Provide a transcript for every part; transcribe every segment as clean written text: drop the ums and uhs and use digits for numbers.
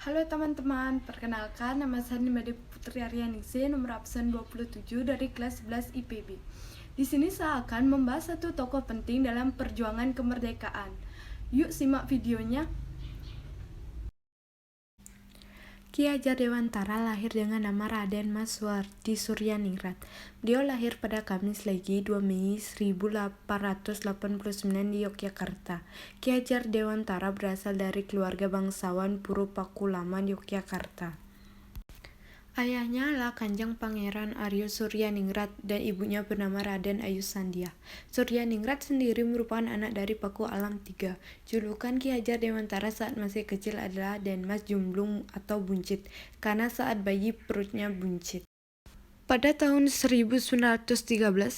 Halo teman-teman, perkenalkan nama saya Nimade Putri Aryaningsi, nomor absen 27 dari kelas 11 IPB. Di sini saya akan membahas satu tokoh penting dalam perjuangan kemerdekaan. Yuk simak videonya. Ki Hajar Dewantara lahir dengan nama Raden Mas Suhardi Suryaningrat. Beliau lahir pada Kamis Legi 2 Mei 1889 di Yogyakarta. Ki Hajar Dewantara berasal dari keluarga bangsawan Puru Pakulaman, Yogyakarta. Ayahnya adalah Kanjeng Pangeran Aryo Suryaningrat dan ibunya bernama Raden Ayu Sandiah. Suryaningrat sendiri merupakan anak dari Paku Alam III. Julukan Ki Hajar Dewantara saat masih kecil adalah Denmas Jumblung atau Buncit, karena saat bayi perutnya buncit. Pada tahun 1913,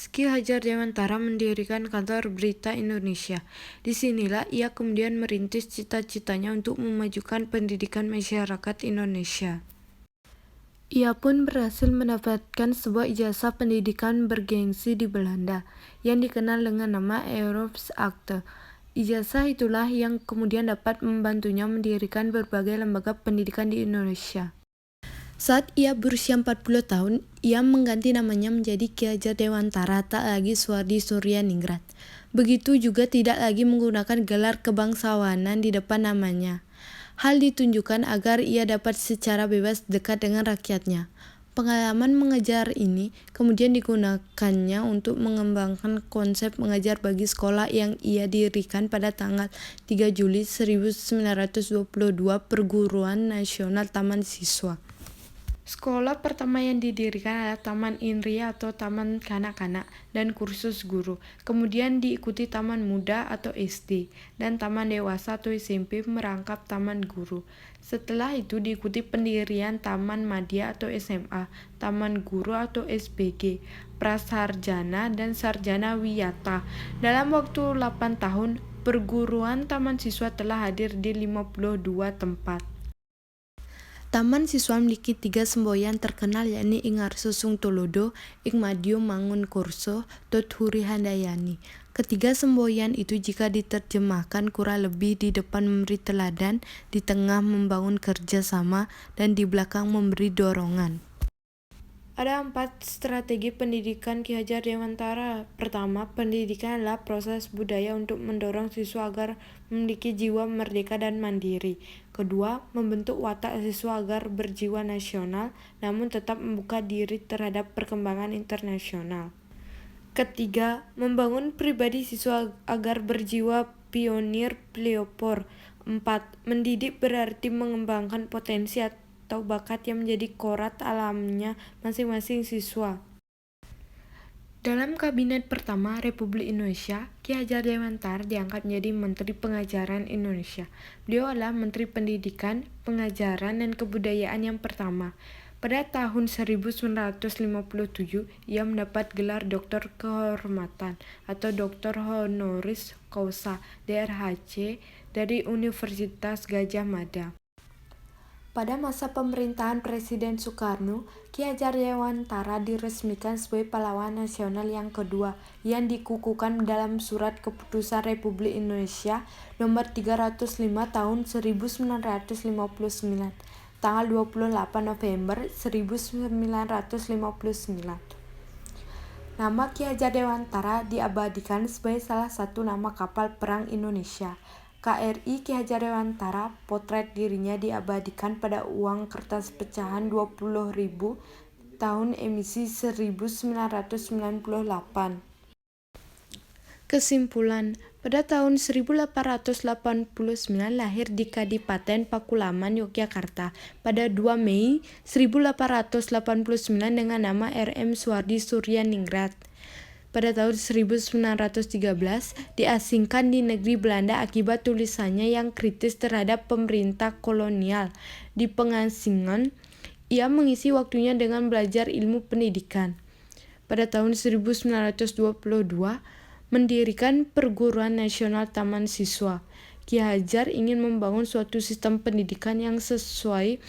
Ki Hajar Dewantara mendirikan kantor Berita Indonesia. Disinilah ia kemudian merintis cita-citanya untuk memajukan pendidikan masyarakat Indonesia. Ia pun berhasil mendapatkan sebuah ijazah pendidikan bergengsi di Belanda, yang dikenal dengan nama Eropaakte. Ijazah itulah yang kemudian dapat membantunya mendirikan berbagai lembaga pendidikan di Indonesia. Saat ia berusia 40 tahun, ia mengganti namanya menjadi Ki Hajar Dewantara, tak lagi Suhardi Suryaningrat. Begitu juga tidak lagi menggunakan gelar kebangsawanan di depan namanya. Hal ditunjukkan agar ia dapat secara bebas dekat dengan rakyatnya. Pengalaman mengajar ini kemudian digunakannya untuk mengembangkan konsep mengajar bagi sekolah yang ia dirikan pada tanggal 3 Juli 1922 Perguruan Nasional Taman Siswa. Sekolah pertama yang didirikan adalah Taman Inri atau Taman Kanak-kanak dan Kursus Guru. Kemudian diikuti Taman Muda atau SD dan Taman Dewasa atau SMP merangkap Taman Guru. Setelah itu diikuti pendirian Taman Madya atau SMA, Taman Guru atau SBG, Prasarjana dan Sarjana Wiyata. Dalam waktu 8 tahun, perguruan taman siswa telah hadir di 52 tempat. Taman siswa memiliki 3 semboyan terkenal, yakni Ing Arsusung Tulodo, Ing Madiun Mangunkursо, Dot Huri Handayani. Ketiga semboyan itu jika diterjemahkan kurang lebih di depan memberi teladan, di tengah membangun kerjasama, dan di belakang memberi dorongan. Ada 4 strategi pendidikan Ki Hajar Dewantara. Pertama, pendidikan adalah proses budaya untuk mendorong siswa agar memiliki jiwa merdeka dan mandiri. Kedua, membentuk watak siswa agar berjiwa nasional, namun tetap membuka diri terhadap perkembangan internasional. Ketiga, membangun pribadi siswa agar berjiwa pionir pelopor. 4. Mendidik berarti mengembangkan potensi atau bakat yang menjadi korat alamnya masing-masing siswa. Dalam Kabinet pertama Republik Indonesia, Ki Hajar Dewantara diangkat menjadi Menteri Pengajaran Indonesia. Beliau adalah Menteri Pendidikan, Pengajaran, dan Kebudayaan yang pertama. Pada tahun 1957, ia mendapat gelar Doktor Kehormatan atau Doktor Honoris Causa (DRHC) dari Universitas Gadjah Mada. Pada masa pemerintahan Presiden Soekarno, Ki Hajar Dewantara diresmikan sebagai pahlawan nasional yang kedua, yang dikukuhkan dalam Surat Keputusan Republik Indonesia Nomor 305 Tahun 1959, tanggal 28 November 1959. Nama Ki Hajar Dewantara diabadikan sebagai salah satu nama kapal perang Indonesia. KRI Ki Hajar Dewantara, potret dirinya diabadikan pada uang kertas pecahan 20.000 tahun emisi 1998. Kesimpulan, pada tahun 1889 lahir di Kadipaten Pakualaman, Yogyakarta. Pada 2 Mei 1889 dengan nama R.M. Suhardi Suryaningrat. Pada tahun 1913 diasingkan di negeri Belanda akibat tulisannya yang kritis terhadap pemerintah kolonial. Di pengasingan, ia mengisi waktunya dengan belajar ilmu pendidikan. Pada tahun 1922 mendirikan Perguruan Nasional Taman Siswa. Ki Hajar ingin membangun suatu sistem pendidikan yang sesuai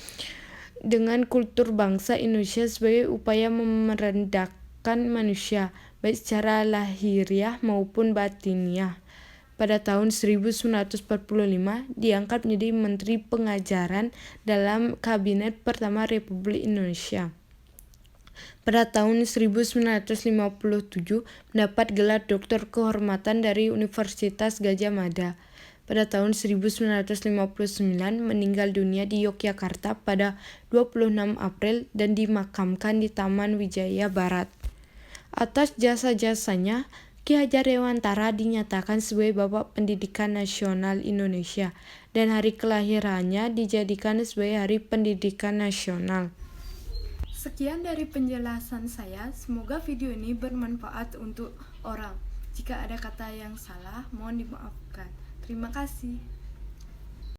dengan kultur bangsa Indonesia sebagai upaya merendahkan manusia, baik secara lahiriah maupun batiniah. Pada tahun 1945, diangkat menjadi Menteri Pengajaran dalam Kabinet pertama Republik Indonesia. Pada tahun 1957, mendapat gelar Doktor Kehormatan dari Universitas Gadjah Mada. Pada tahun 1959, meninggal dunia di Yogyakarta pada 26 April dan dimakamkan di Taman Wijaya Barat. Atas jasa-jasanya, Ki Hajar Dewantara dinyatakan sebagai Bapak Pendidikan Nasional Indonesia dan hari kelahirannya dijadikan sebagai Hari Pendidikan Nasional. Sekian dari penjelasan saya, semoga video ini bermanfaat untuk orang. Jika ada kata yang salah, mohon dimaafkan. Terima kasih.